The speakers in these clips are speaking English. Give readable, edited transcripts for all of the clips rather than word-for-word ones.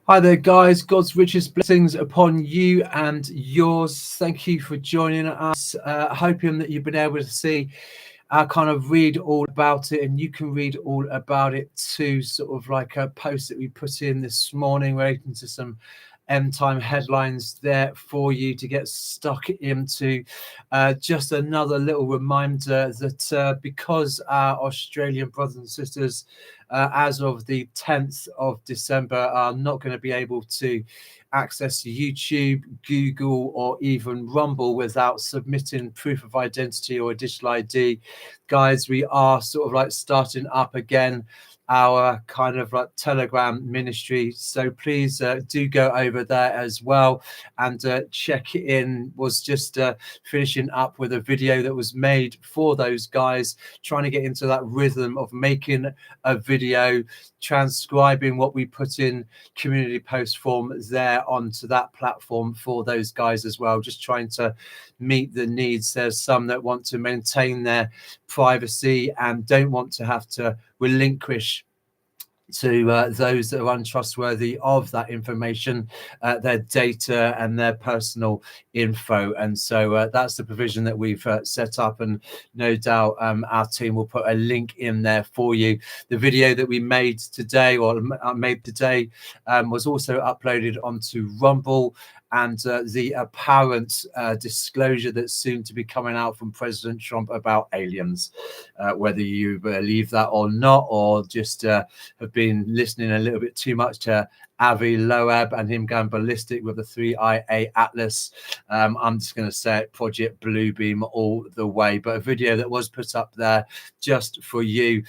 Hi there, guys. God's richest blessings upon you and yours. Thank you for joining us. Hoping that you've been able to see, kind of read all about it, and you can read all about it too. Sort of like a post that we put in this morning relating to some end time headlines there for you to get stuck into. Just another little reminder that because our Australian brothers and sisters, as of the 10th of December, are not going to be able to access YouTube, Google, or even Rumble without submitting proof of identity or a digital ID. Guys, we are sort of like starting up again our kind of like Telegram ministry, so please do go over there as well and check it in. Was just finishing up with a video that was made for those guys, trying to get into that rhythm of making a video, transcribing what we put in community post form there onto that platform for those guys as well, just trying to meet the needs. There's some that want to maintain their privacy and don't want to have to relinquish to those that are untrustworthy of that information, their data and their personal info. And so that's the provision that we've set up, and no doubt our team will put a link in there for you. The video that we made today, or made today, was also uploaded onto Rumble, and the apparent disclosure that's soon to be coming out from President Trump about aliens, whether you believe that or not, or just have been listening a little bit too much to Avi Loeb and him going ballistic with the 3IA Atlas. I'm just going to say it, Project Bluebeam all the way. But a video that was put up there just for you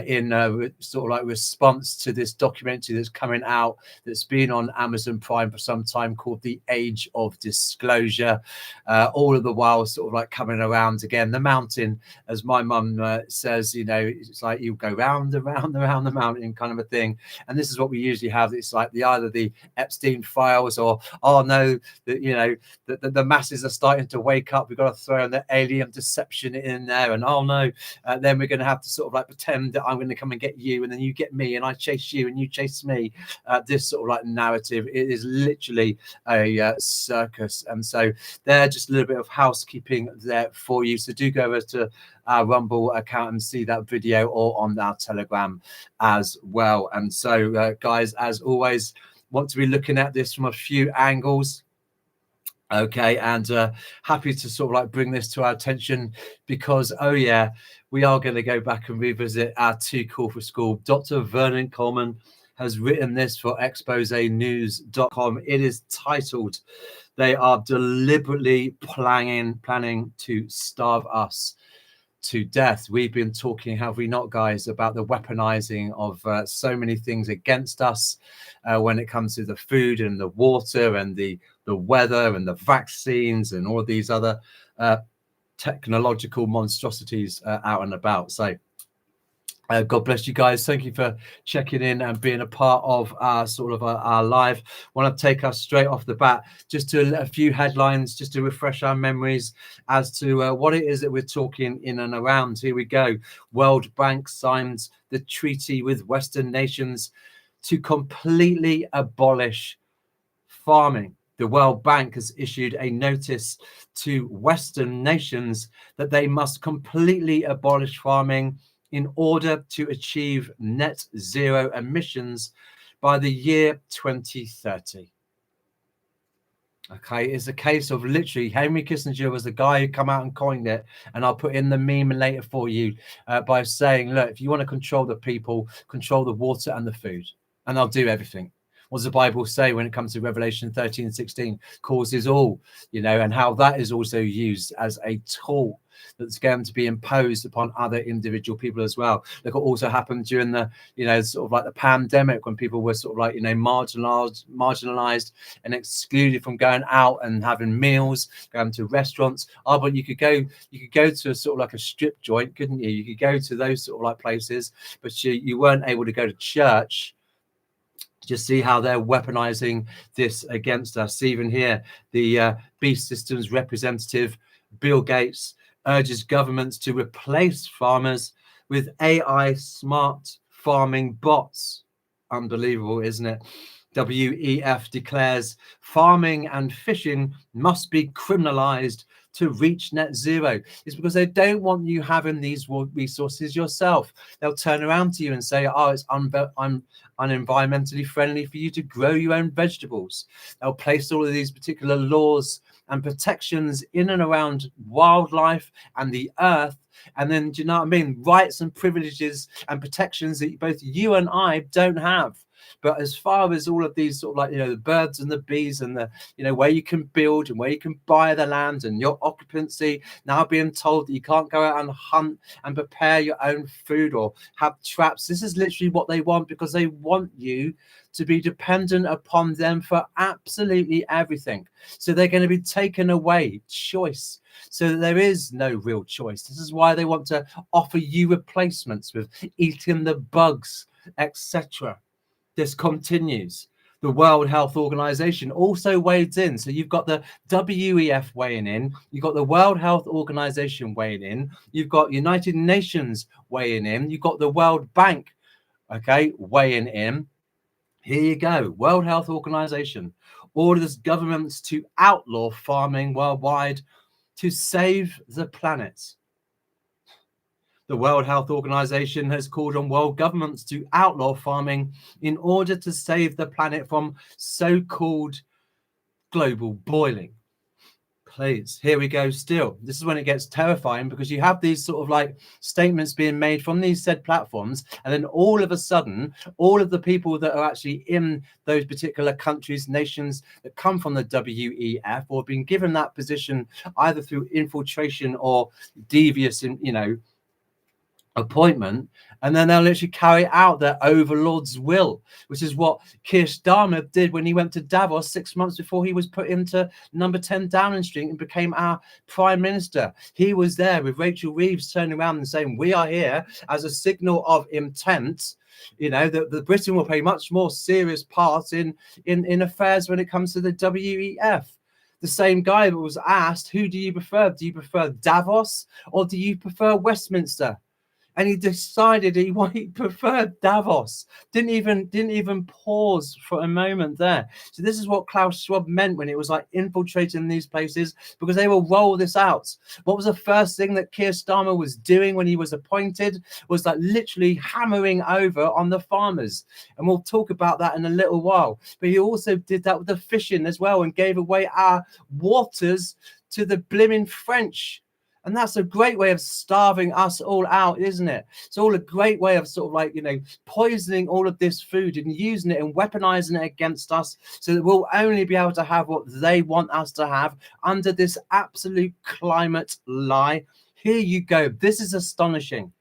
in sort of like response to this documentary that's coming out, that's been on Amazon Prime for some time, called The Age of Disclosure. All of the while sort of like coming around again, the mountain, as my mum says, you know, it's like you go round and round and round the mountain kind of a thing. And this is what we usually have. It's like either the Epstein files, or oh no, that, you know, the masses are starting to wake up, we've got to throw in the alien deception in there, and oh no, then we're going to have to sort of like pretend that I'm going to come and get you, and then you get me, and I chase you and you chase me. This sort of like narrative, it is literally a circus. And so they're just a little bit of housekeeping there for you. So do go over to our Rumble account and see that video, or on our Telegram as well. And so guys, as always, want to be looking at this from a few angles. Okay, and happy to sort of like bring this to our attention, because oh yeah, we are going to go back and revisit our Too Cool for School. Dr. Vernon Coleman has written this for exposenews.com. It is titled, "They Are Deliberately Planning to Starve Us to Death." We've been talking, have we not, guys, about the weaponizing of so many things against us when it comes to the food and the water and the weather and the vaccines and all these other technological monstrosities out and about. So God bless you guys. Thank you for checking in and being a part of our sort of our live. Want to take us straight off the bat just to a few headlines, just to refresh our memories as to what it is that we're talking in and around. Here we go. World Bank signs the treaty with Western nations to completely abolish farming. The World Bank has issued a notice to Western nations that they must completely abolish farming in order to achieve net zero emissions by the year 2030. Okay, it's a case of literally Henry Kissinger was the guy who come out and coined it, and I'll put in the meme later for you by saying, look, if you want to control the people, control the water and the food, and I'll do everything. What does the Bible say when it comes to Revelation 13:16? Causes all, you know, and how that is also used as a tool that's going to be imposed upon other individual people as well. Look what also happened during the, you know, sort of like the pandemic, when people were sort of like, you know, marginalized and excluded from going out and having meals, going to restaurants. Oh, but you could go to a sort of like a strip joint, couldn't you? You could go to those sort of like places, but you weren't able to go to church. Just see how they're weaponizing this against us. Even here, the Beast Systems representative, Bill Gates, urges governments to replace farmers with AI smart farming bots. Unbelievable, isn't it? WEF declares farming and fishing must be criminalized to reach net zero. It's because they don't want you having these resources yourself. They'll turn around to you and say, oh, it's unenvironmentally friendly for you to grow your own vegetables. They'll place all of these particular laws and protections in and around wildlife and the earth. And then, do you know what I mean? Rights and privileges and protections that both you and I don't have. But as far as all of these sort of like, the birds and the bees and the, where you can build and where you can buy the land and your occupancy, now being told that you can't go out and hunt and prepare your own food or have traps. This is literally what they want, because they want you to be dependent upon them for absolutely everything. So they're going to be taken away choice, so that there is no real choice. This is why they want to offer you replacements with eating the bugs, etc. This continues. The World Health Organization also wades in. So you've got the WEF weighing in, you've got the World Health Organization weighing in, you've got United Nations weighing in, you've got the World Bank, weighing in. Here you go. World Health Organization orders governments to outlaw farming worldwide to save the planet. The World Health Organization has called on world governments to outlaw farming in order to save the planet from so-called global boiling. Please, here we go still. This is when it gets terrifying, because you have these sort of like statements being made from these said platforms, and then all of a sudden, all of the people that are actually in those particular countries, nations that come from the WEF or have been given that position either through infiltration or devious, appointment, and then they'll literally carry out their overlord's will, which is what Keir Starmer did when he went to Davos 6 months before he was put into number 10 Downing Street and became our prime minister. He was there with Rachel Reeves turning around and saying, we are here as a signal of intent, that the Britain will play much more serious part in affairs when it comes to the WEF. The same guy that was asked, who do you prefer? Do you prefer Davos or do you prefer Westminster? And he decided he preferred Davos. Didn't even pause for a moment there. So this is what Klaus Schwab meant when it was like infiltrating these places, because they will roll this out. What was the first thing that Keir Starmer was doing when he was appointed? Was like literally hammering over on the farmers. And we'll talk about that in a little while. But he also did that with the fishing as well, and gave away our waters to the blimmin' French. And that's a great way of starving us all out, isn't it? It's all a great way of sort of like, poisoning all of this food and using it and weaponizing it against us, so that we'll only be able to have what they want us to have under this absolute climate lie. Here you go. This is astonishing.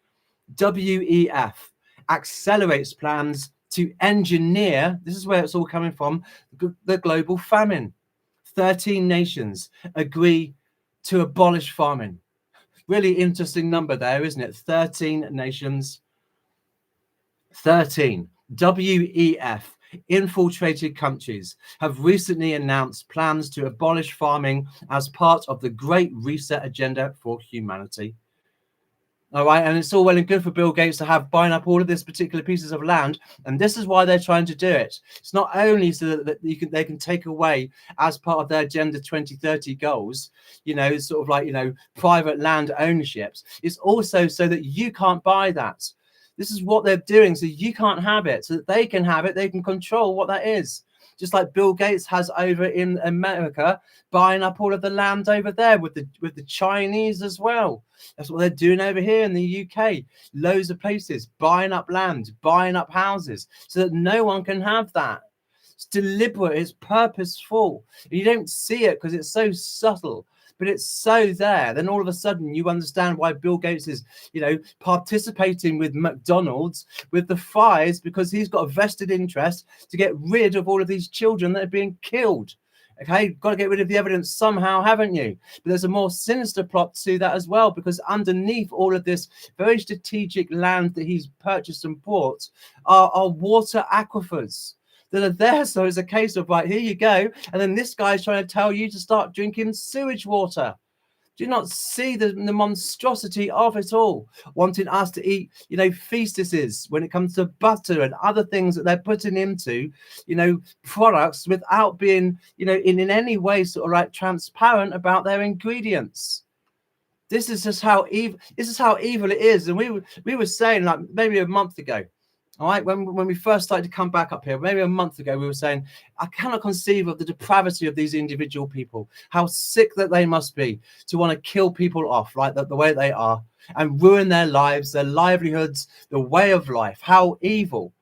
WEF accelerates plans to engineer, this is where it's all coming from, the global famine. 13 nations agree to abolish farming. Really interesting number there, isn't it? 13 nations. 13 WEF infiltrated countries have recently announced plans to abolish farming as part of the Great Reset agenda for humanity. All right, and it's all well and good for Bill Gates to have buying up all of this particular pieces of land, and this is why they're trying to do it. It's not only so that they can take away, as part of their Agenda 2030 goals, sort of like private land ownerships. It's also so that you can't buy that. This is what they're doing, so you can't have it, so that they can have it. They can control what that is. Just like Bill Gates has over in America, buying up all of the land over there with the Chinese as well. That's what they're doing over here in the UK. Loads of places, buying up land, buying up houses, so that no one can have that. It's deliberate, it's purposeful. You don't see it because it's so subtle, but it's so there. Then all of a sudden you understand why Bill Gates is, participating with McDonald's, with the fries, because he's got a vested interest to get rid of all of these children that are being killed. Okay, got to get rid of the evidence somehow, haven't you? But there's a more sinister plot to that as well, because underneath all of this very strategic land that he's purchased and bought are water aquifers that are there. So it's a case of, right, here you go, and then this guy's trying to tell you to start drinking sewage water. Do you not see the monstrosity of it all? Wanting us to eat, fetuses when it comes to butter and other things that they're putting into, products without being, in any way sort of like transparent about their ingredients. This is just how evil. This is how evil it is. And we were saying, like, maybe a month ago, all right, when we first started to come back up here, maybe a month ago, we were saying, I cannot conceive of the depravity of these individual people, how sick that they must be to want to kill people off, right, the way they are, and ruin their lives, their livelihoods, the way of life. How evil.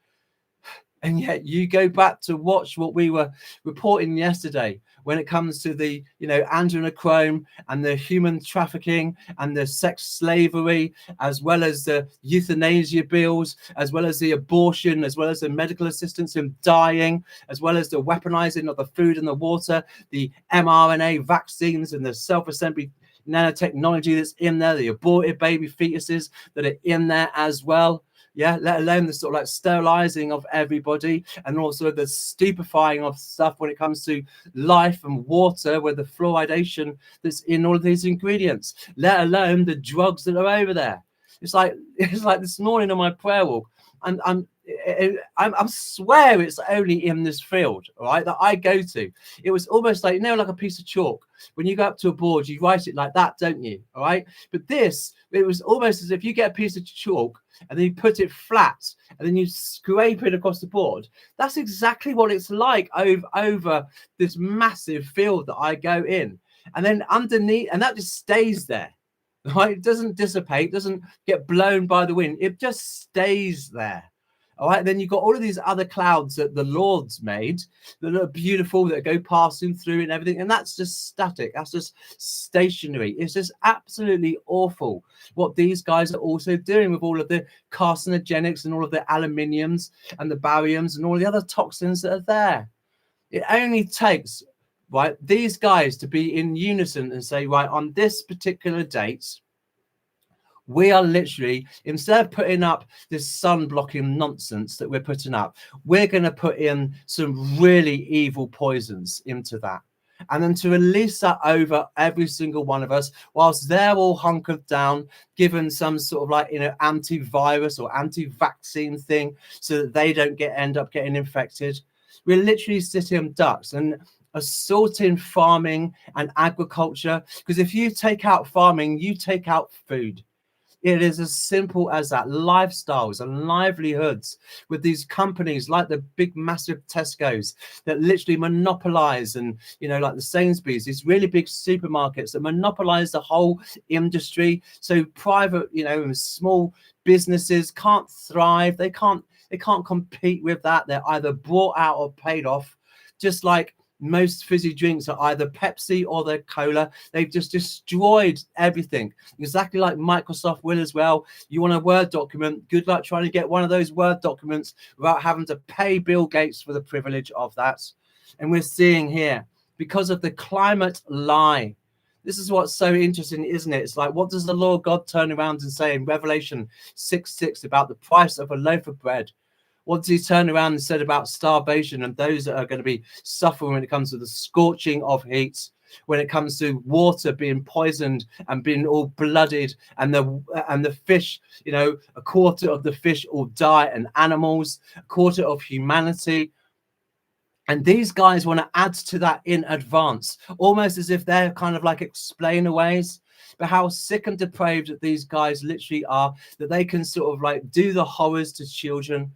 And yet you go back to watch what we were reporting yesterday when it comes to the, adrenochrome and the human trafficking and the sex slavery, as well as the euthanasia bills, as well as the abortion, as well as the medical assistance in dying, as well as the weaponizing of the food and the water, the mRNA vaccines and the self-assembly nanotechnology that's in there, the aborted baby fetuses that are in there as well. Yeah, let alone the sort of like sterilizing of everybody, and also the stupefying of stuff when it comes to life and water, with the fluoridation that's in all of these ingredients, let alone the drugs that are over there. It's like this morning on my prayer walk, and I swear it's only in this field, all right, that I go to. It was almost like, like a piece of chalk. When you go up to a board, you write it like that, don't you? All right. But this, it was almost as if you get a piece of chalk and then you put it flat and then you scrape it across the board. That's exactly what it's like over this massive field that I go in. And then underneath, and that just stays there. Right? It doesn't dissipate, doesn't get blown by the wind. It just stays there. All right, then you've got all of these other clouds that the Lord's made that are beautiful, that go passing through and everything. And that's just static. That's just stationary. It's just absolutely awful what these guys are also doing with all of the carcinogenics and all of the aluminiums and the bariums and all the other toxins that are there. It only takes, right, these guys to be in unison and say, right, on this particular date, we are literally, instead of putting up this sun blocking nonsense that we're putting up, we're going to put in some really evil poisons into that. And then to release that over every single one of us, whilst they're all hunkered down, given some sort of like, antivirus or anti-vaccine thing so that they don't end up getting infected. We're literally sitting ducks and assaulting farming and agriculture. Because if you take out farming, you take out food. It is as simple as that. Lifestyles and livelihoods with these companies like the big, massive Tesco's that literally monopolize, and, like the Sainsbury's, these really big supermarkets that monopolize the whole industry. So private, small businesses can't thrive. They can't compete with that. They're either bought out or paid off, just like most fizzy drinks are either Pepsi or they're cola. They've just destroyed everything, exactly like Microsoft will as well. You want a Word document, good luck trying to get one of those Word documents without having to pay Bill Gates for the privilege of that. And we're seeing here, because of the climate lie, this is what's so interesting, isn't it? It's like, what does the Lord God turn around and say in Revelation 6:6 about the price of a loaf of bread? What does he turn around and said about starvation and those that are going to be suffering when it comes to the scorching of heat, when it comes to water being poisoned and being all blooded, and the fish, a quarter of the fish all die, and animals, a quarter of humanity. And these guys want to add to that in advance, almost as if they're kind of like explainaways. But how sick and depraved that these guys literally are, that they can sort of like do the horrors to children,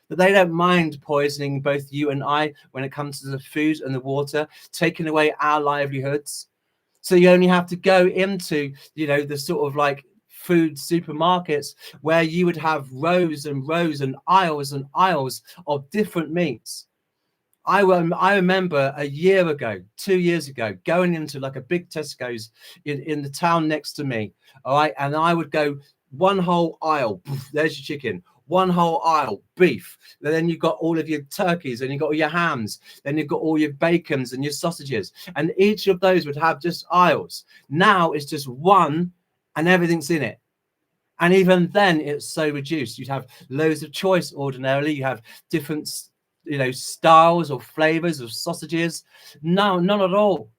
that they don't mind poisoning both you and I when it comes to the food and the water, taking away our livelihoods. So you only have to go into, the sort of like food supermarkets where you would have rows and rows and aisles of different meats. I remember a year ago, 2 years ago, going into like a big Tesco's in the town next to me. All right. And I would go one whole aisle. There's your chicken. One whole aisle, beef. Then you've got all of your turkeys, and you've got all your hams. Then you've got all your bacons and your sausages. And each of those would have just aisles. Now it's just one and everything's in it. And even then it's so reduced. You'd have loads of choice ordinarily. You have different, styles or flavors of sausages. No, none at all.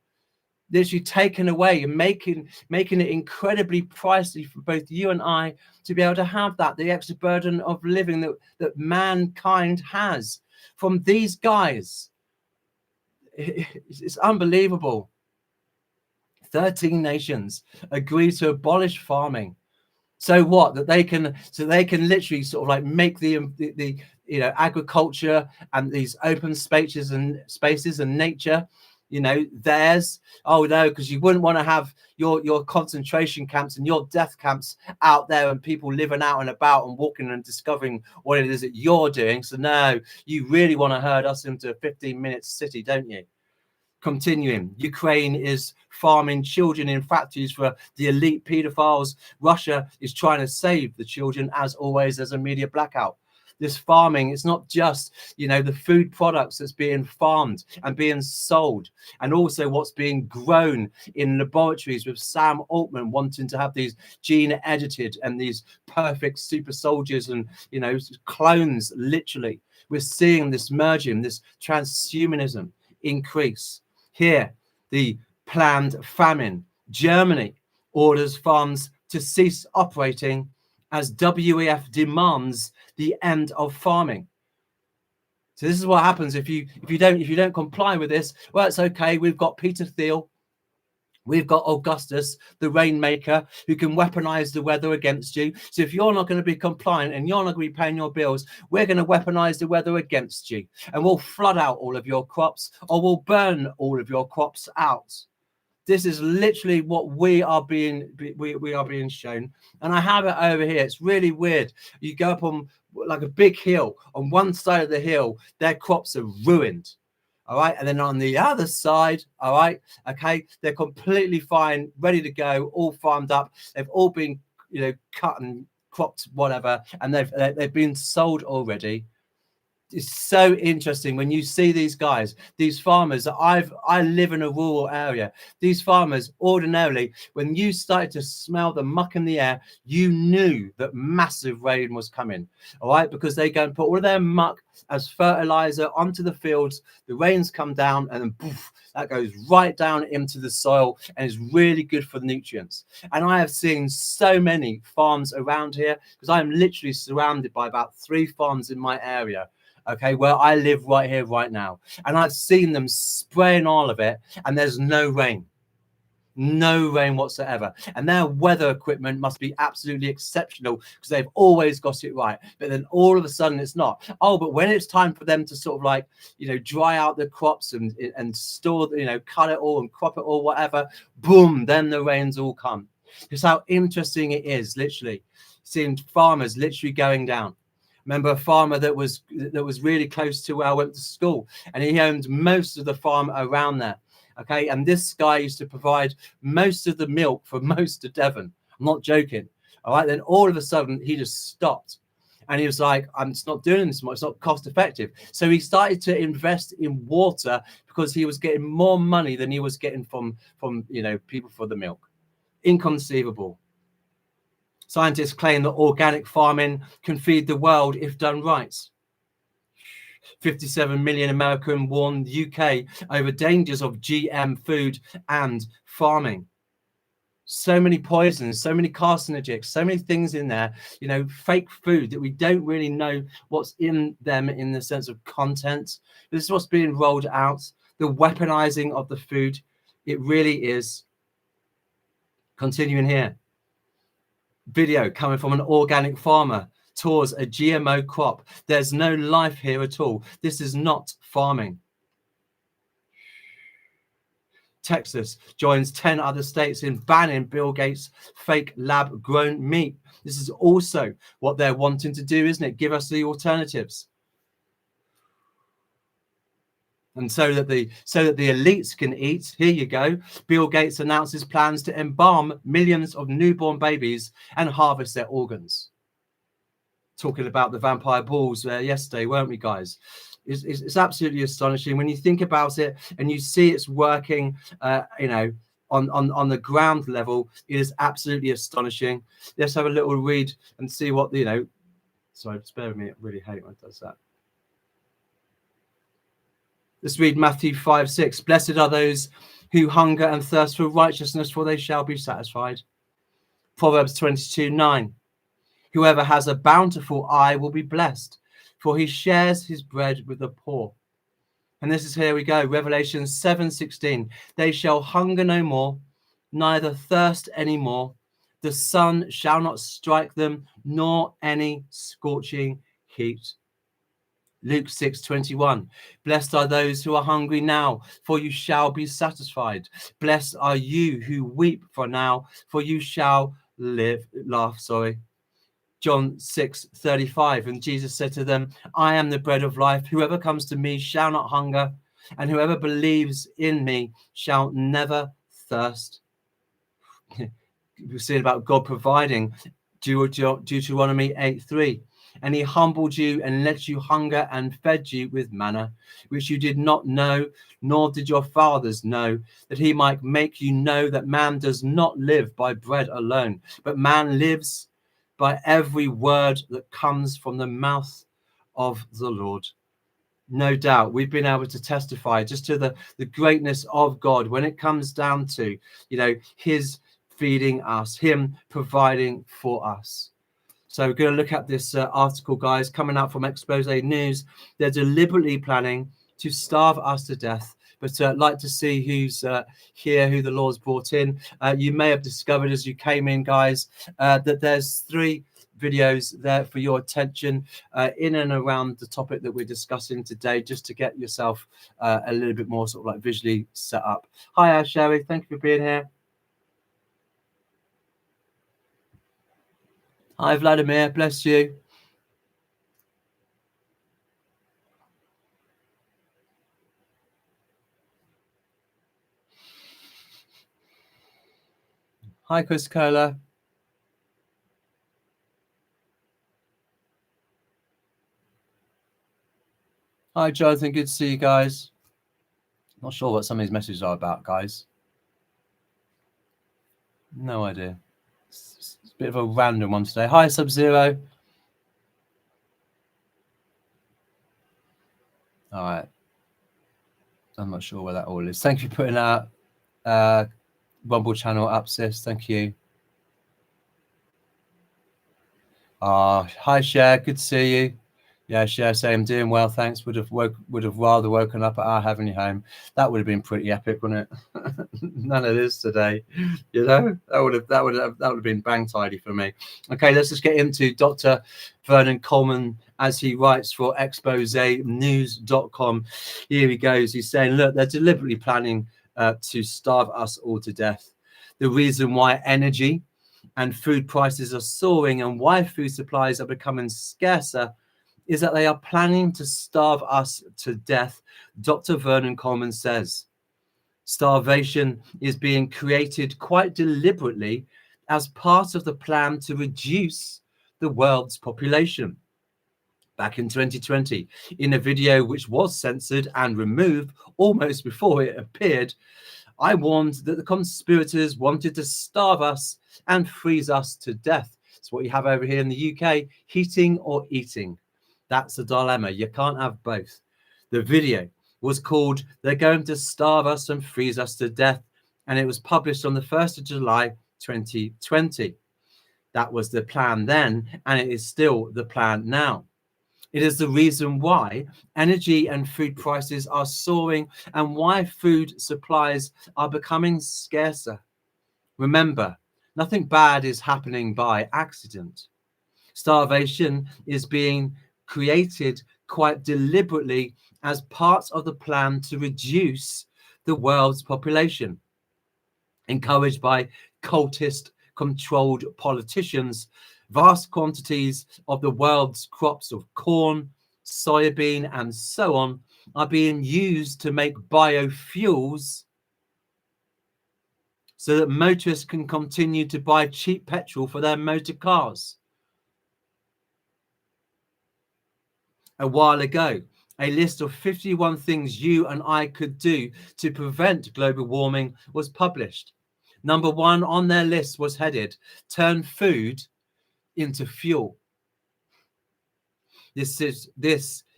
literally taken away and making it incredibly pricey for both you and I to be able to have that, the extra burden of living that mankind has from these guys. It's unbelievable. 13 nations agree to abolish farming. So what? That they can literally sort of like make the you know, agriculture and these open spaces and nature, you know, theirs. Oh no, because you wouldn't want to have your concentration camps and your death camps out there and people living out and about and walking and discovering what it is that you're doing. So no, you really want to herd us into a 15-minute city, don't you? Continuing, Ukraine is farming children in factories for the elite pedophiles. Russia is trying to save the children. As always, there's a media blackout. This farming, it's not just, you know, the food products that's being farmed and being sold, and also what's being grown in laboratories with Sam Altman wanting to have these gene edited and these perfect super soldiers and, you know, clones. Literally, we're seeing this merging, this transhumanism increase. Here, the planned famine. Germany orders farms to cease operating as WEF demands the end of farming. So this is what happens if you don't comply with this. Well, it's okay. We've got Peter Thiel. We've got Augustus, the rainmaker, who can weaponize the weather against you. So if you're not going to be compliant and you're not going to be paying your bills, we're going to weaponize the weather against you. And we'll flood out all of your crops, or we'll burn all of your crops out. This is literally what we are being shown. And I have it over here. It's really weird. You go up on like a big hill. On one side of the hill, their crops are ruined. All right. And then on the other side, all right, okay, they're completely fine, ready to go, all farmed up. They've all been, you know, cut and cropped, whatever, and they've been sold already. It's so interesting when you see these guys, these farmers. I live in a rural area. These farmers, ordinarily, when you started to smell the muck in the air, you knew that massive rain was coming. All right, because they go and put all of their muck as fertilizer onto the fields. The rains come down, and then poof, that goes right down into the soil and is really good for the nutrients. And I have seen so many farms around here, because I am literally surrounded by about 3 farms in my area. Okay, where I live right here, right now. And I've seen them spraying all of it, and there's no rain whatsoever. And their weather equipment must be absolutely exceptional, because they've always got it right. But then all of a sudden it's not. Oh, but when it's time for them to sort of like, you know, dry out the crops and store, you know, cut it all and crop it all, whatever, boom, then the rains all come. It's how interesting it is, literally seeing farmers literally going down. Remember a farmer that was really close to where I went to school, and he owned most of the farm around there. Okay, and this guy used to provide most of the milk for most of Devon. I'm not joking. All right, then all of a sudden he just stopped, and he was like, "I'm just not doing this anymore. It's not cost effective." So he started to invest in water, because he was getting more money than he was getting from you know, people for the milk. Inconceivable. Scientists claim that organic farming can feed the world if done right. 57 million Americans warn the UK over dangers of GM food and farming. So many poisons, so many carcinogens, so many things in there, you know, fake food that we don't really know what's in them in the sense of content. This is what's being rolled out. The weaponizing of the food, it really is. Continuing here. Video coming from an organic farmer tours a GMO crop. There's no life here at all. This is not farming. Texas joins 10 other states in banning Bill Gates' fake lab-grown meat. This is also what they're wanting to do, isn't it? Give us the alternatives. And so that the elites can eat. Here you go. Bill Gates announces plans to embalm millions of newborn babies and harvest their organs. Talking about the vampire balls yesterday, weren't we, guys? It's absolutely astonishing when you think about it and you see it's working. You know, on the ground level, it is absolutely astonishing. Let's have a little read and see what, you know. Sorry, spare with me. I really hate when it does that. Let's read Matthew 5:6. Blessed are those who hunger and thirst for righteousness, for they shall be satisfied. Proverbs 22:9. Whoever has a bountiful eye will be blessed, for he shares his bread with the poor. And this is, here we go, Revelation 7:16. They shall hunger no more, neither thirst any more. The sun shall not strike them, nor any scorching heat. Luke 6:21. Blessed are those who are hungry now, for you shall be satisfied. Blessed are you who weep for now, for you shall laugh. John 6:35. And Jesus said to them, I am the bread of life. Whoever comes to me shall not hunger, and whoever believes in me shall never thirst. We've seen about God providing. Deuteronomy 8:3. And he humbled you and let you hunger and fed you with manna, which you did not know, nor did your fathers know, that he might make you know that man does not live by bread alone, but man lives by every word that comes from the mouth of the Lord. No doubt we've been able to testify just to the greatness of God when it comes down to, his feeding us, him providing for us. So we're going to look at this article, guys, coming out from Expose News. They're deliberately planning to starve us to death. But I'd like to see who's here, who the Lord's brought in. You may have discovered as you came in, guys, that there's 3 videos there for your attention in and around the topic that we're discussing today, just to get yourself a little bit more sort of like visually set up. Hi, Sherry. Thank you for being here. Hi, Vladimir. Bless you. Hi, Chris Kohler. Hi, Jonathan. Good to see you guys. Not sure what some of these messages are about, guys. No idea. It's a bit of a random one today. Hi, Sub-Zero. All right. I'm not sure where that all is. Thank you for putting that Rumble channel up, sis. Thank you. Hi, Cher. Good to see you. Yeah, Cher, say I'm doing well, thanks. Would have rather woken up at our heavenly home. That would have been pretty epic, wouldn't it? None of this today. That would have been bang tidy for me. Okay, let's just get into Dr. Vernon Coleman as he writes for exposenews.com. Here he goes. He's saying, look, they're deliberately planning to starve us all to death. The reason why energy and food prices are soaring and why food supplies are becoming scarcer is that they are planning to starve us to death. Dr. Vernon Coleman says starvation is being created quite deliberately as part of the plan to reduce the world's population. Back in 2020, in a video which was censored and removed almost before it appeared, I warned that the conspirators wanted to starve us and freeze us to death. It's what you have over here in the UK, heating or eating. That's a dilemma. You can't have both. The video was called They're Going to Starve Us and Freeze Us to Death, and it was published on the 1st of July 2020. That was the plan then, and it is still the plan now. It is the reason why energy and food prices are soaring and why food supplies are becoming scarcer. Remember, nothing bad is happening by accident. Starvation is being created quite deliberately as part of the plan to reduce the world's population. Encouraged by cultist-controlled politicians, vast quantities of the world's crops of corn, soybean, and so on are being used to make biofuels so that motorists can continue to buy cheap petrol for their motor cars. A while ago, a list of 51 things you and I could do to prevent global warming was published. Number 1 on their list was headed, turn food into fuel. This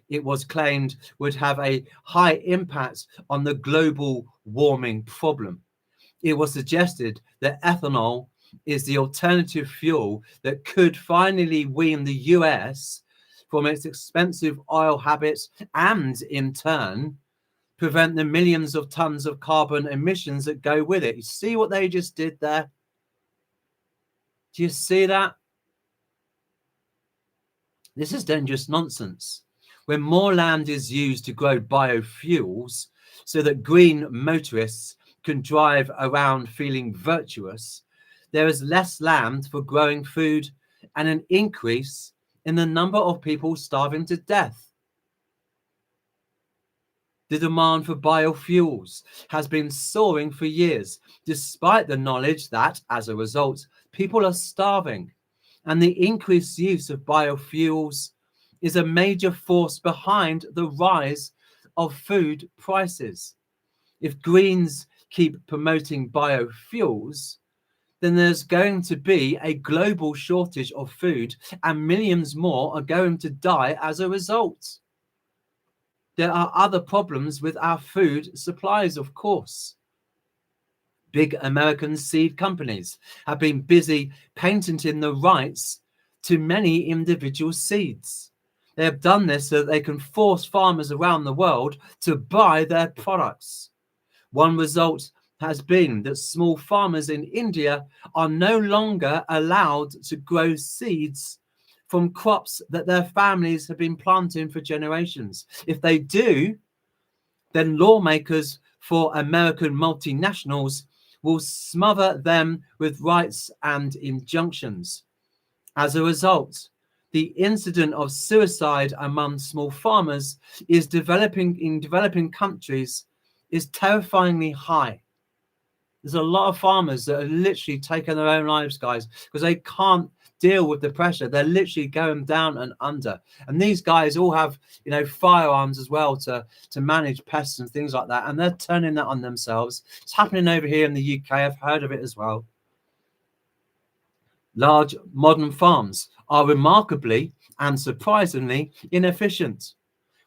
it was claimed would have a high impact on the global warming problem. It was suggested that ethanol is the alternative fuel that could finally wean the US from its expensive oil habits and, in turn, prevent the millions of tons of carbon emissions that go with it. You see what they just did there? Do you see that? This is dangerous nonsense. When more land is used to grow biofuels so that green motorists can drive around feeling virtuous, there is less land for growing food and an increase in the number of people starving to death. The demand for biofuels has been soaring for years, despite the knowledge that, as a result, people are starving. And the increased use of biofuels is a major force behind the rise of food prices. If Greens keep promoting biofuels, then there's going to be a global shortage of food and millions more are going to die as a result. There are other problems with our food supplies, of course. Big American seed companies have been busy patenting the rights to many individual seeds. They have done this so that they can force farmers around the world to buy their products. One result has been that small farmers in India are no longer allowed to grow seeds from crops that their families have been planting for generations. If they do, then lawmakers for American multinationals will smother them with rights and injunctions. As a result, the incidence of suicide among small farmers is in developing countries is terrifyingly high. There's a lot of farmers that are literally taking their own lives, guys, because they can't deal with the pressure. They're literally going down and under. And these guys all have, firearms as well to manage pests and things like that. And they're turning that on themselves. It's happening over here in the UK. I've heard of it as well. Large modern farms are remarkably and surprisingly inefficient.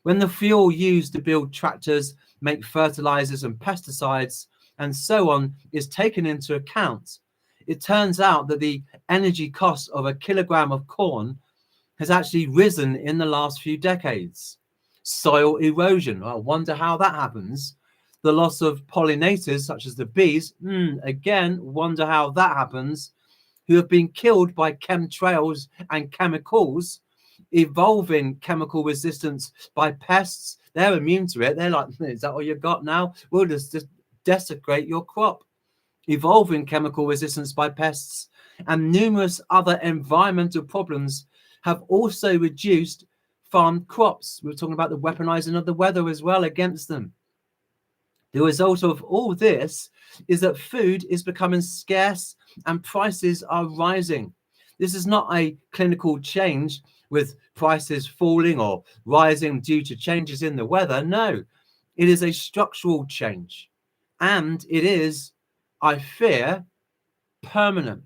When the fuel used to build tractors, make fertilizers and pesticides, and so on is taken into account, it turns out that the energy cost of a kilogram of corn has actually risen in the last few decades. Soil erosion, I wonder how that happens. The loss of pollinators, such as the bees, again, wonder how that happens, who have been killed by chemtrails and chemicals, evolving chemical resistance by pests. They're immune to it. They're like, is that all you got now? We'll just desecrate your crop. Evolving chemical resistance by pests and numerous other environmental problems have also reduced farm crops. We were talking about the weaponizing of the weather as well against them. The result of all this is that food is becoming scarce and prices are rising. This is not a clinical change with prices falling or rising due to changes in the weather. No, it is a structural change. And it is, I fear, permanent.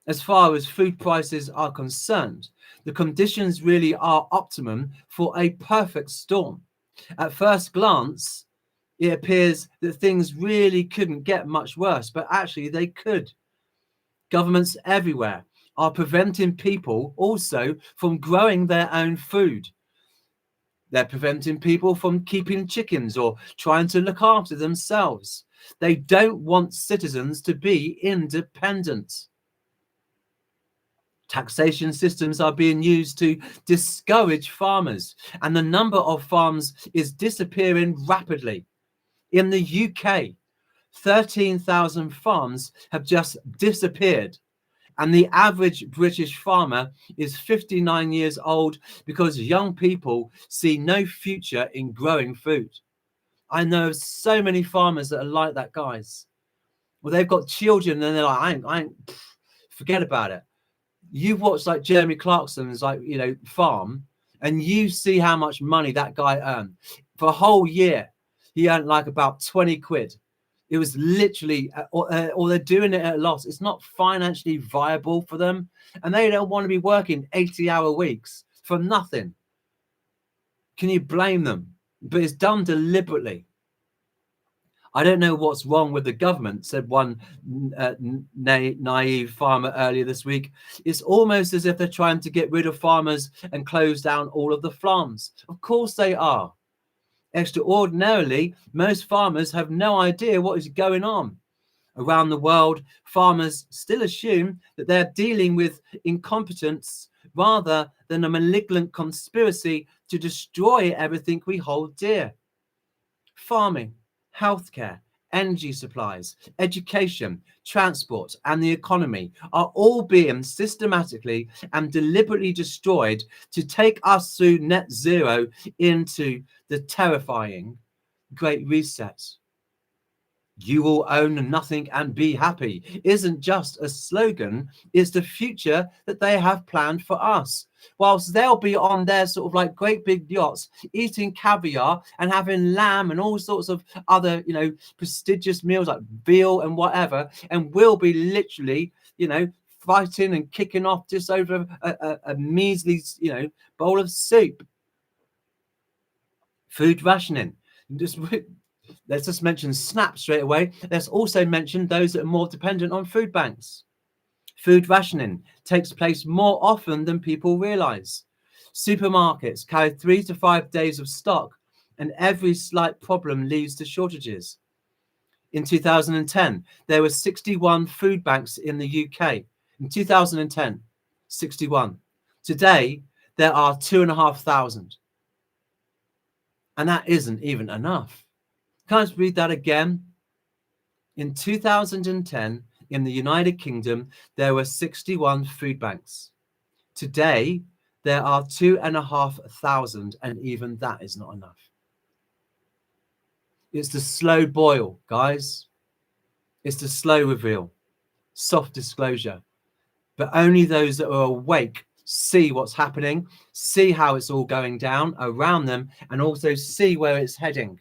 As far as food prices are concerned, the conditions really are optimum for a perfect storm. At first glance, it appears that things really couldn't get much worse, but actually they could. Governments everywhere are preventing people also from growing their own food. They're preventing people from keeping chickens or trying to look after themselves. They don't want citizens to be independent. Taxation systems are being used to discourage farmers, and the number of farms is disappearing rapidly. In the UK, 13,000 farms have just disappeared. And the average British farmer is 59 years old because young people see no future in growing food. I know so many farmers that are like that, guys. Well, they've got children and they're like, forget about it. You watch like Jeremy Clarkson's farm and you see how much money that guy earned. For a whole year, he earned like about 20 quid. It was literally, or they're doing it at a loss. It's not financially viable for them. And they don't want to be working 80-hour weeks for nothing. Can you blame them? But it's done deliberately. I don't know what's wrong with the government, said one naive farmer earlier this week. It's almost as if they're trying to get rid of farmers and close down all of the farms. Of course they are. Extraordinarily, most farmers have no idea what is going on. Around the world, farmers still assume that they're dealing with incompetence rather than a malignant conspiracy to destroy everything we hold dear. Farming, healthcare, energy supplies, education, transport, and the economy are all being systematically and deliberately destroyed to take us through net zero into the terrifying Great Reset. You will own nothing and be happy isn't just a slogan, it's the future that they have planned for us. Whilst they'll be on their sort of like great big yachts, eating caviar and having lamb and all sorts of other, prestigious meals like veal and whatever, and we'll be literally, fighting and kicking off just over a measly, bowl of soup. Food rationing. Let's just mention SNAP straight away. Let's also mention those that are more dependent on food banks. Food rationing takes place more often than people realize. Supermarkets carry 3 to 5 days of stock, and every slight problem leads to shortages. In 2010, there were 61 food banks in the UK. In 2010, 61. Today, there are 2,500. And that isn't even enough. Can I just read that again? In 2010, in the United Kingdom, there were 61 food banks. Today, there are 2,500, and even that is not enough. It's the slow boil, guys. It's the slow reveal, soft disclosure. But only those that are awake see what's happening, see how it's all going down around them, and also see where it's heading.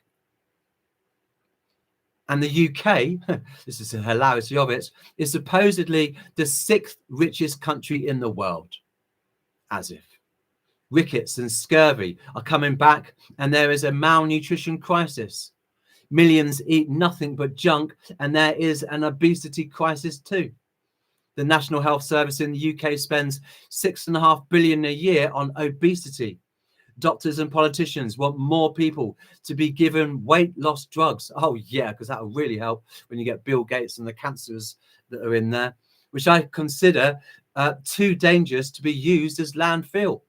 And the UK, this is the hilarity of it, is supposedly the 6th richest country in the world. As if. Rickets and scurvy are coming back, and there is a malnutrition crisis. Millions eat nothing but junk, and there is an obesity crisis too. The National Health Service in the UK spends £6.5 billion a year on obesity. Doctors and politicians want more people to be given weight loss drugs. Oh, yeah, because that will really help when you get Bill Gates and the cancers that are in there, which I consider too dangerous to be used as landfill.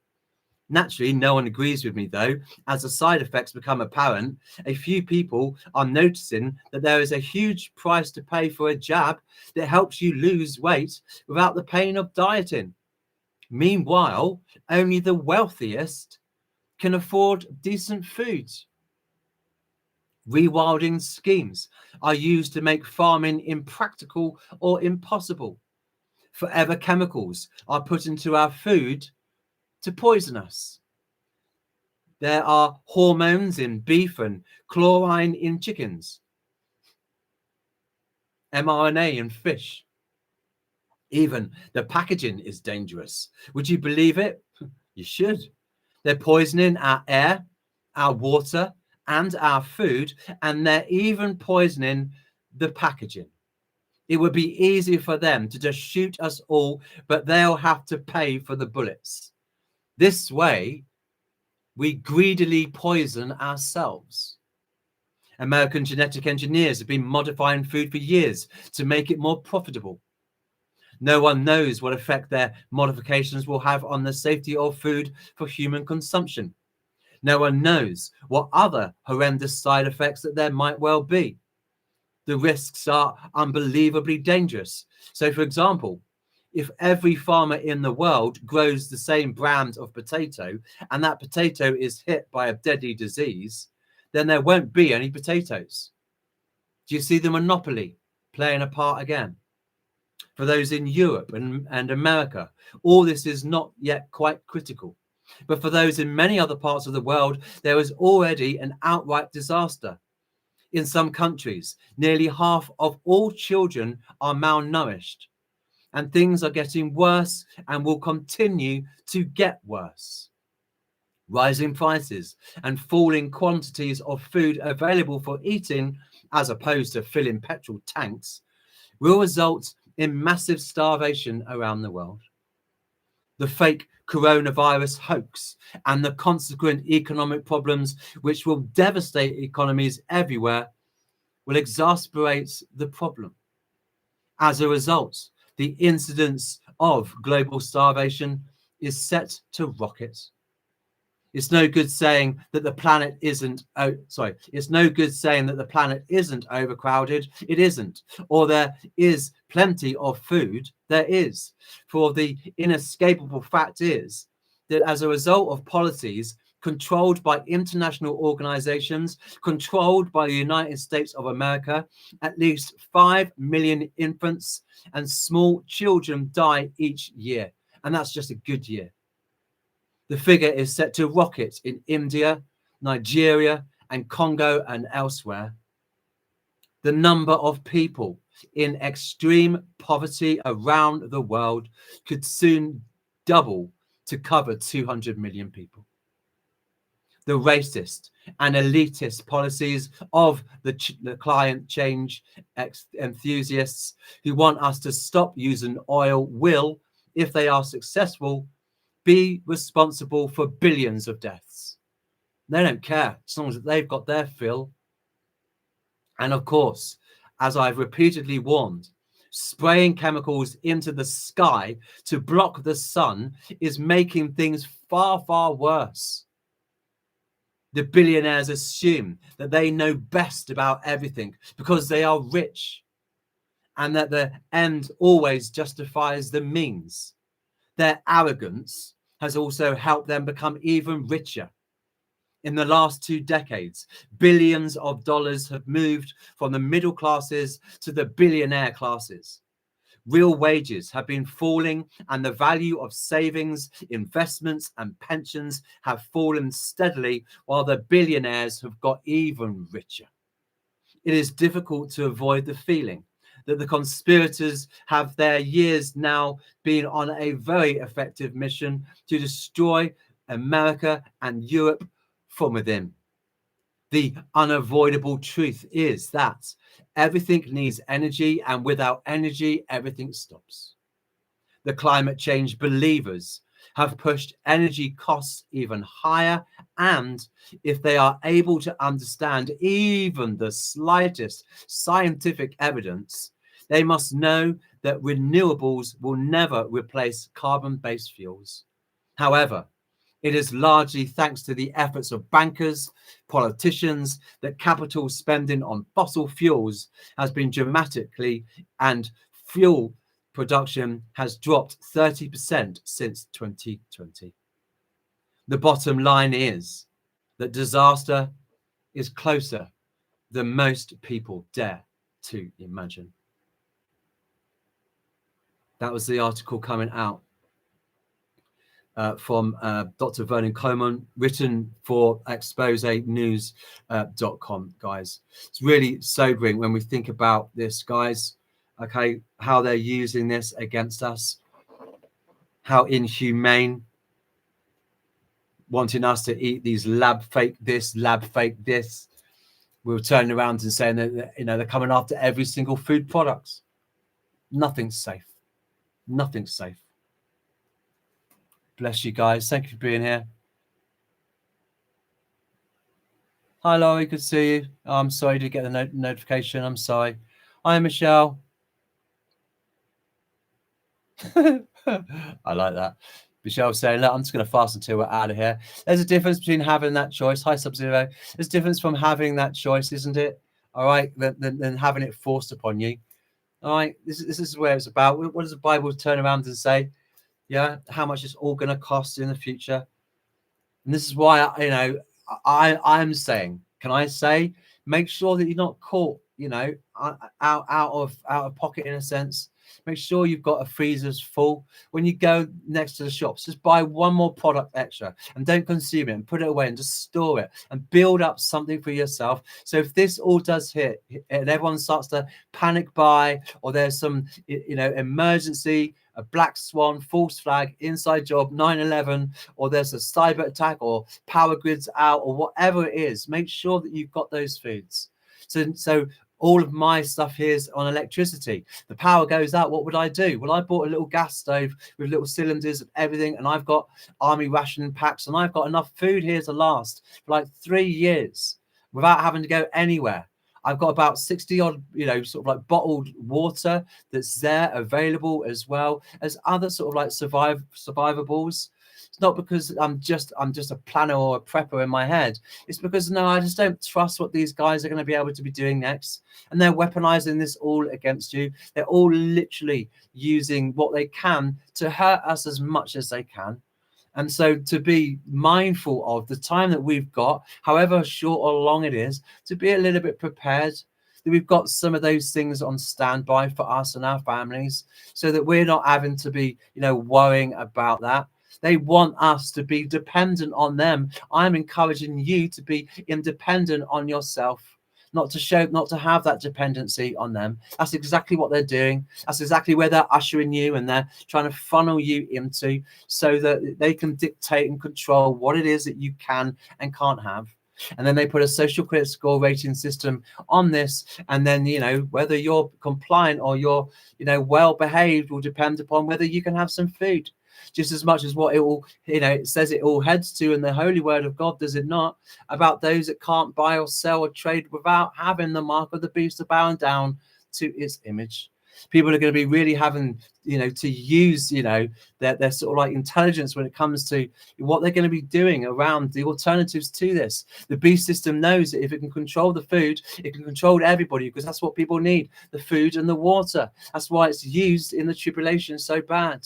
Naturally, no one agrees with me, though. As the side effects become apparent, a few people are noticing that there is a huge price to pay for a jab that helps you lose weight without the pain of dieting. Meanwhile, only the wealthiest can afford decent foods. Rewilding schemes are used to make farming impractical or impossible. Forever chemicals are put into our food to poison us. There are hormones in beef and chlorine in chickens, mRNA in fish. Even the packaging is dangerous. Would you believe it? You should. They're poisoning our air, our water, and our food, and they're even poisoning the packaging. It would be easy for them to just shoot us all, but they'll have to pay for the bullets. This way, we greedily poison ourselves. American genetic engineers have been modifying food for years to make it more profitable. No one knows what effect their modifications will have on the safety of food for human consumption. No one knows what other horrendous side effects that there might well be. The risks are unbelievably dangerous. So, for example, if every farmer in the world grows the same brand of potato and that potato is hit by a deadly disease, then there won't be any potatoes. Do you see the monopoly playing a part again? For those in Europe and America, all this is not yet quite critical. But for those in many other parts of the world, there is already an outright disaster. In some countries, nearly half of all children are malnourished, and things are getting worse and will continue to get worse. Rising prices and falling quantities of food available for eating, as opposed to filling petrol tanks, will result in massive starvation around the world. The fake coronavirus hoax and the consequent economic problems, which will devastate economies everywhere, will exacerbate the problem. As a result, the incidence of global starvation is set to rocket. It's no good saying that the planet isn't. It's no good saying that the planet isn't overcrowded. It isn't. Or there is plenty of food. There is. For the inescapable fact is that as a result of policies controlled by international organizations, controlled by the United States of America, at least 5 million infants and small children die each year. And that's just a good year. The figure is set to rocket in India, Nigeria, and Congo and elsewhere. The number of people in extreme poverty around the world could soon double to cover 200 million people. The racist and elitist policies of the climate change enthusiasts who want us to stop using oil will, if they are successful, be responsible for billions of deaths. They don't care as long as they've got their fill. And of course, as I've repeatedly warned, spraying chemicals into the sky to block the sun is making things far, far worse. The billionaires assume that they know best about everything because they are rich, and that the end always justifies the means. Their arrogance has also helped them become even richer. In the last 2 decades, billions of dollars have moved from the middle classes to the billionaire classes. Real wages have been falling, and the value of savings, investments, and pensions have fallen steadily, while the billionaires have got even richer. It is difficult to avoid the feeling that the conspirators have their years now been on a very effective mission to destroy America and Europe from within. The unavoidable truth is that everything needs energy, and without energy, everything stops. The climate change believers have pushed energy costs even higher, and if they are able to understand even the slightest scientific evidence, they must know that renewables will never replace carbon-based fuels. However, it is largely thanks to the efforts of bankers, politicians, that capital spending on fossil fuels has been dramatically, and fuel production has dropped 30% since 2020. The bottom line is that disaster is closer than most people dare to imagine. That was the article coming out from Dr. Vernon Coleman, written for exposenews.com, guys. It's really sobering when we think about this, guys, okay, how they're using this against us, how inhumane, wanting us to eat these lab fake this, lab fake this. We're turning around and saying that, you know, they're coming after every single food product. Nothing's safe. Nothing's safe. Bless you guys. Thank you for being here. Hi, Laurie. Good to see you. Oh, I'm sorry to get the notification. I'm sorry. Hi, Michelle. I like that. Michelle saying, look, I'm just going to fast until we're out of here. There's a difference between having that choice. Hi, Sub-Zero. There's a difference from having that choice, isn't it? All right, than having it forced upon you. All right, this is where it's about. What does the Bible turn around and say? Yeah, how much it's all going to cost in the future. And this is why, I'm saying, can I say, make sure that you're not caught, out of pocket in a sense. Make sure you've got a freezers full. When you go next to the shops, just buy one more product extra and don't consume it, and put it away and just store it and build up something for yourself. So if this all does hit and everyone starts to panic buy, or there's some, emergency a black swan, false flag, inside job, 9/11, or there's a cyber attack, or power grids out, or whatever it is, make sure that you've got those foods. So all of my stuff here is on electricity. The power goes out, what would I do? Well, I bought a little gas stove with little cylinders and everything, and I've got army ration packs, and I've got enough food here to last for like 3 years without having to go anywhere. I've got about 60 odd, sort of like bottled water that's there available, as well as other sort of like survivables. It's not because I'm just a planner or a prepper in my head. It's because, no, I just don't trust what these guys are going to be able to be doing next. And they're weaponizing this all against you. They're all literally using what they can to hurt us as much as they can. And so to be mindful of the time that we've got, however short or long it is, to be a little bit prepared, that we've got some of those things on standby for us and our families, so that we're not having to be, worrying about that. They want us to be dependent on them. I'm encouraging you to be independent on yourself, not to have that dependency on them. That's exactly what they're doing. That's exactly where they're ushering you, and they're trying to funnel you into, so that they can dictate and control what it is that you can and can't have. And then they put a social credit score rating system on this, and then whether you're compliant or you're well behaved will depend upon whether you can have some food. Just as much as what it will, it says it all heads to in the holy word of God, does it not? About those that can't buy or sell or trade without having the mark of the beast, to bowing down to its image. People are going to be really having, to use, their sort of like intelligence when it comes to what they're going to be doing around the alternatives to this. The beast system knows that if it can control the food, it can control everybody, because that's what people need, the food and the water. That's why it's used in the tribulation so bad.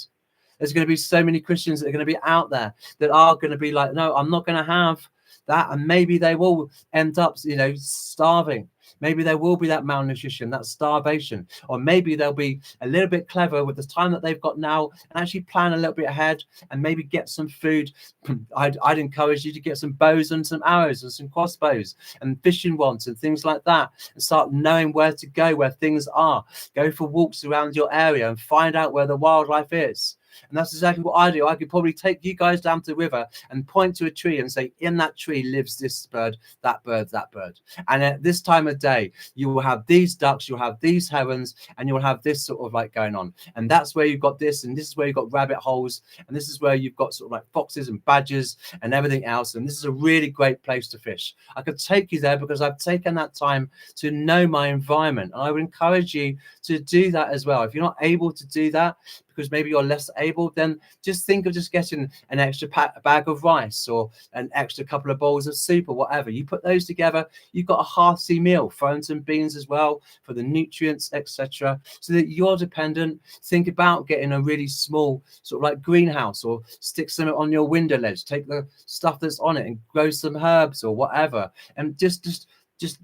There's going to be so many Christians that are going to be out there that are going to be like, no, I'm not going to have that. And maybe they will end up, starving. Maybe there will be that malnutrition, that starvation, or maybe they'll be a little bit clever with the time that they've got now and actually plan a little bit ahead and maybe get some food. I'd encourage you to get some bows and some arrows and some crossbows and fishing rods and things like that, and start knowing where to go, where things are. Go for walks around your area and find out where the wildlife is. And that's exactly what I do. I could probably take you guys down to the river and point to a tree and say, in that tree lives this bird, that bird, that bird. And at this time of day, you will have these ducks, you'll have these herons, and you'll have this sort of like going on. And that's where you've got this, and this is where you've got rabbit holes, and this is where you've got sort of like foxes and badgers and everything else. And this is a really great place to fish. I could take you there because I've taken that time to know my environment. And I would encourage you to do that as well. If you're not able to do that, because maybe you're less able, then just think of just getting an extra bag of rice or an extra couple of bowls of soup or whatever. You put those together, you've got a hearty meal. Throw in some beans as well for the nutrients, etc., so that you're dependent. Think about getting a really small sort of like greenhouse, or stick some on your window ledge. Take the stuff that's on it and grow some herbs or whatever, and just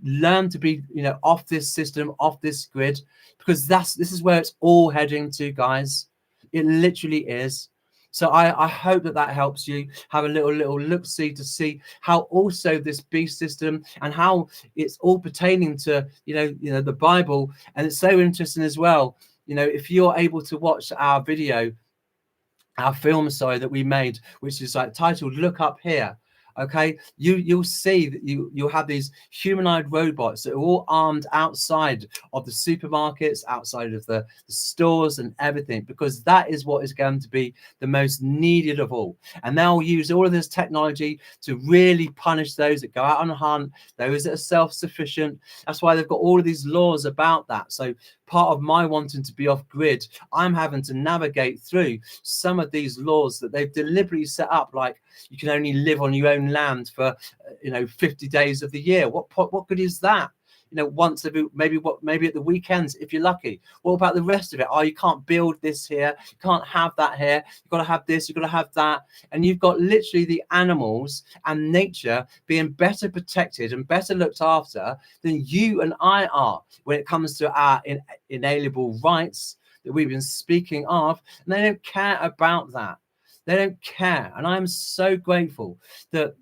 learn to be off this system, off this grid, because this is where it's all heading to, guys. It literally is. So I hope that helps you have a little look-see to see how also this beast system and how it's all pertaining to the Bible. And it's so interesting as well. If you're able to watch our film, that we made, which is like titled "Look Up Here." Okay, you'll see that you'll have these humanoid robots that are all armed outside of the supermarkets, outside of the stores and everything, because that is what is going to be the most needed of all. And they'll use all of this technology to really punish those that go out on a hunt, those that are self-sufficient. That's why they've got all of these laws about that. So part of my wanting to be off grid, I'm having to navigate through some of these laws that they've deliberately set up, like you can only live on your own land for 50 days of the year. What good is that? Once maybe at the weekends if you're lucky. What about the rest of it? Oh, you can't build this here, you can't have that here, you've got to have this, you've got to have that. And you've got literally the animals and nature being better protected and better looked after than you and I are when it comes to our inalienable rights that we've been speaking of. And they don't care about that. They don't care. And I'm so grateful that,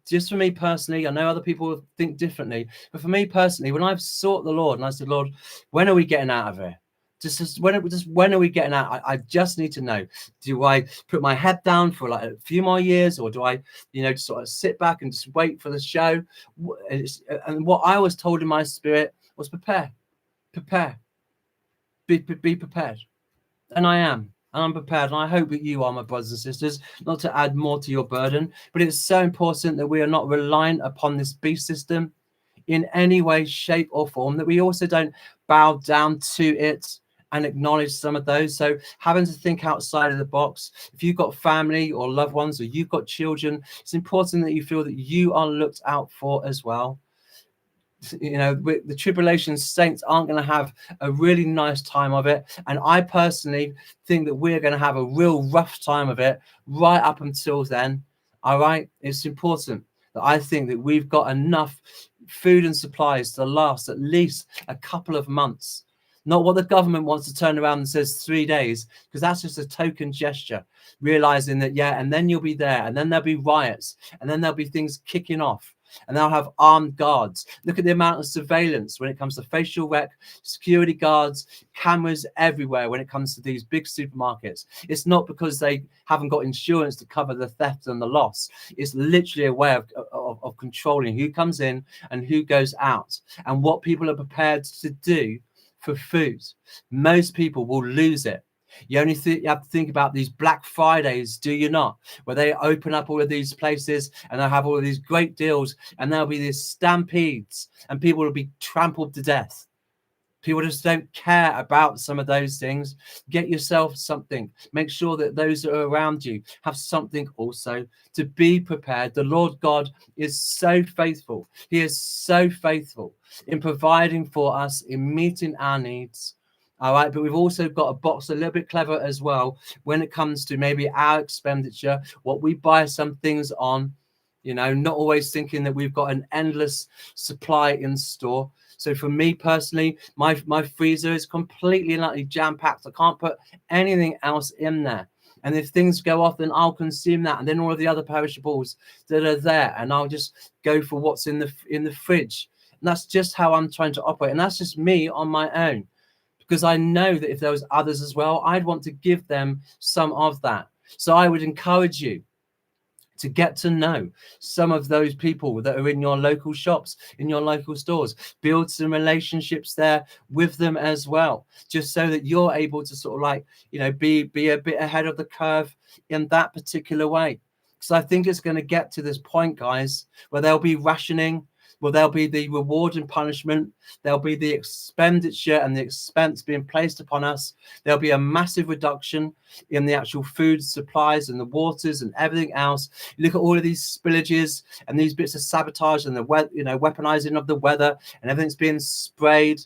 just for me personally, I know other people think differently, but for me personally, when I've sought the Lord and I said, Lord, when are we getting out of here? Just when are we getting out? I just need to know. Do I put my head down for like a few more years, or do I, just sort of sit back and just wait for the show? And what I was told in my spirit was prepare, be prepared, and I am. And I'm prepared, and I hope that you are, my brothers and sisters, not to add more to your burden. But it's so important that we are not reliant upon this beast system in any way, shape, or form, that we also don't bow down to it and acknowledge some of those. So having to think outside of the box. If you've got family or loved ones, or you've got children, it's important that you feel that you are looked out for as well. The tribulation saints aren't going to have a really nice time of it, and I personally think that we're going to have a real rough time of it right up until then. All right, it's important that I think that we've got enough food and supplies to last at least a couple of months. Not what the government wants to turn around and says 3 days, because that's just a token gesture, realizing that, and then you'll be there, and then there'll be riots, and then there'll be things kicking off, and they'll have armed guards. Look at the amount of surveillance when it comes to facial rec, security guards, cameras everywhere when it comes to these big supermarkets. It's not because they haven't got insurance to cover the theft and the loss. It's literally a way of controlling who comes in and who goes out, and what people are prepared to do for food. Most people will lose it. You only you have to think about these Black Fridays, do you not? Where they open up all of these places and they'll have all of these great deals, and there'll be these stampedes and people will be trampled to death. People just don't care about some of those things. Get yourself something. Make sure that those that are around you have something also to be prepared. The Lord God is so faithful. He is so faithful in providing for us, in meeting our needs. All right, but we've also got a box a little bit clever as well when it comes to maybe our expenditure, what we buy some things on, not always thinking that we've got an endless supply in store. So for me personally, my freezer is completely and utterly jam-packed. I can't put anything else in there. And if things go off, then I'll consume that, and then all of the other perishables that are there, and I'll just go for what's in the fridge. And that's just how I'm trying to operate, and that's just me on my own. Because I know that if there was others as well, I'd want to give them some of that. So I would encourage you to get to know some of those people that are in your local shops, in your local stores. Build some relationships there with them as well, just so that you're able to sort of be a bit ahead of the curve in that particular way. Because I think it's going to get to this point, guys, where there'll be rationing. Well, there'll be the reward and punishment. There'll be the expenditure and the expense being placed upon us. There'll be a massive reduction in the actual food supplies and the waters and everything else. You look at all of these spillages and these bits of sabotage and the weaponizing of the weather, and everything's being sprayed.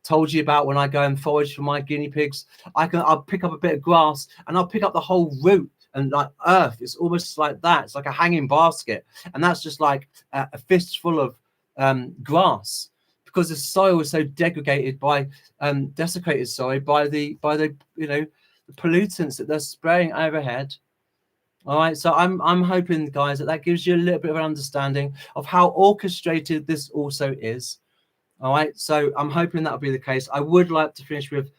Told you about when I go and forage for my guinea pigs. I'll pick up a bit of grass and I'll pick up the whole root. And like earth, it's almost like that. It's like a hanging basket, and that's just like a fistful of grass, because the soil is so degraded by desiccated soil by the pollutants that they're spraying overhead. All right, so I'm hoping, guys, that gives you a little bit of an understanding of how orchestrated this also is. All right, so I'm hoping that'll be the case. I would like to finish with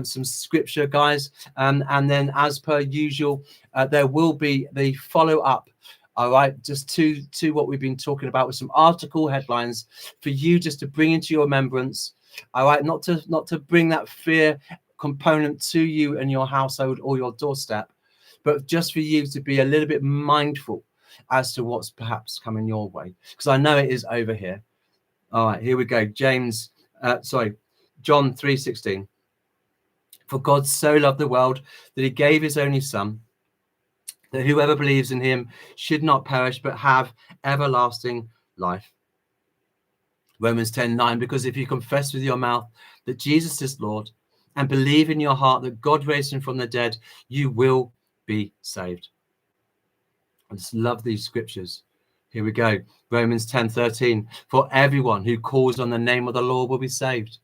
some scripture, guys, and then as per usual, there will be the follow-up. All right, just to what we've been talking about, with some article headlines for you just to bring into your remembrance. All right, not to bring that fear component to you and your household or your doorstep, but just for you to be a little bit mindful as to what's perhaps coming your way, because I know it is over here. All right, here we go. John 3:16. For God so loved the world that he gave his only son, that whoever believes in him should not perish but have everlasting life. Romans 10:9, because if you confess with your mouth that Jesus is Lord and believe in your heart that God raised him from the dead, you will be saved. I just love these scriptures. Here we go. Romans 10:13, for everyone who calls on the name of the Lord will be saved.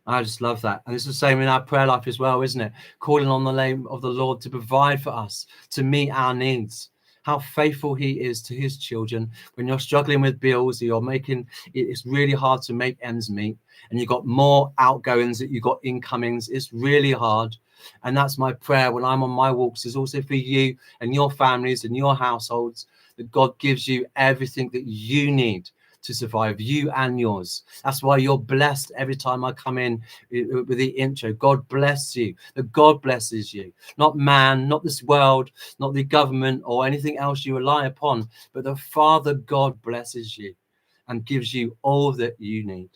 I just love that. And it's the same in our prayer life as well, isn't it? Calling on the name of the Lord to provide for us, to meet our needs. how faithful he is to his children. When you're struggling with bills, you're making it's really hard to make ends meet, and you've got more outgoings that you've got incomings. It's really hard. And that's my prayer when I'm on my walks, is also for you and your families and your households, that God gives you everything that you need to survive, you and yours. That's why you're blessed every time I come in with the intro. God bless you, that God blesses you, not man, not this world, not the government or anything else you rely upon, but the Father God blesses you and gives you all that you need.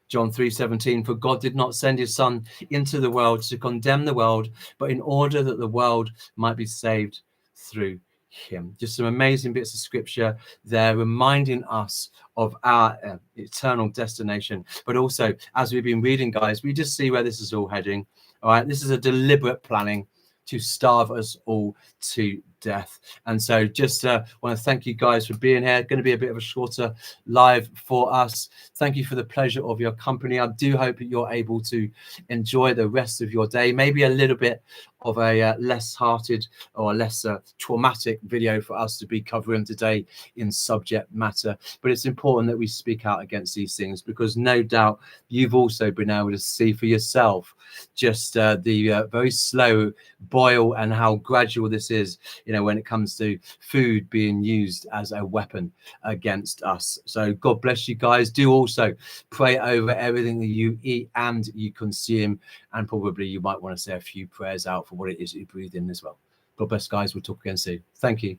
John 3:17, for God did not send his son into the world to condemn the world, but in order that the world might be saved through him. Just some amazing bits of scripture there, reminding us of our eternal destination. But also, as we've been reading, guys, we just see where this is all heading. All right, this is a deliberate planning to starve us all to death. And so just want to thank you guys for being here. Going to be a bit of a shorter live for us. Thank you for the pleasure of your company. I do hope that you're able to enjoy the rest of your day. Maybe a little bit of a less hearted or less traumatic video for us to be covering today in subject matter. But it's important that we speak out against these things, because no doubt you've also been able to see for yourself just the very slow boil and how gradual this is, when it comes to food being used as a weapon against us. So God bless you guys. Do also pray over everything that you eat and you consume, and probably you might want to say a few prayers out for what it is that you breathe in as well. God bless, guys. We'll talk again soon. Thank you.